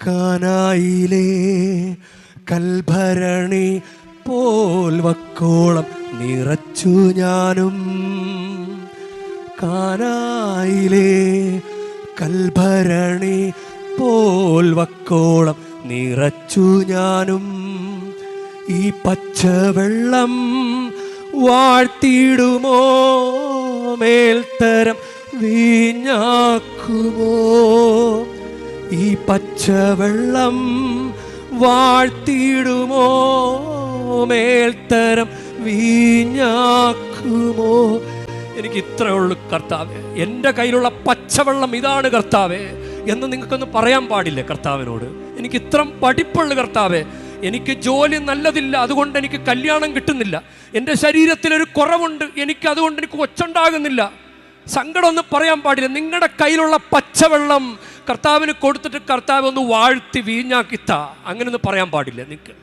കാനായിലെ കൽഭരണി പോൽ വക്കോളം നിറച്ചു ഞാനും. കാനായിലെ കൽഭരണി പോൽ വക്കോളം നിറച്ചു ഞാനും. ഈ പച്ചവെള്ളം വാഴ്ത്തിടുമോ, മേൽത്തരം വീഞ്ഞാക്കുമോ? ഈ പച്ചവെള്ളം വാഴ്ത്തിടുമോ, മേൽത്തരം വീഞ്ഞാക്കുമോ? എനിക്ക് ഇത്രയേ ഉള്ളൂ കർത്താവേ, എൻ്റെ കയ്യിലുള്ള പച്ചവെള്ളം ഇതാണ് കർത്താവേ എന്ന് നിങ്ങൾക്കൊന്ന് പറയാൻ പാടില്ലേ കർത്താവിനോട്? എനിക്ക് ഇത്രം പഠിപ്പുള്ളു കർത്താവേ, എനിക്ക് ജോലി നല്ലതില്ല, അതുകൊണ്ട് എനിക്ക് കല്യാണം കിട്ടുന്നില്ല, എൻ്റെ ശരീരത്തിലൊരു കുറവുണ്ട്, അതുകൊണ്ട് എനിക്ക് ഒച്ചുണ്ടാകുന്നില്ല. സങ്കടം ഒന്നും പറയാൻ പാടില്ല. നിങ്ങളുടെ കയ്യിലുള്ള പച്ചവെള്ളം കർത്താവിന് കൊടുത്തിട്ട് കർത്താവ് ഒന്ന് വാഴ്ത്തി വീഞ്ഞാക്കിത്താ, അങ്ങനെയൊന്നും പറയാൻ പാടില്ല നിങ്ങൾക്ക്.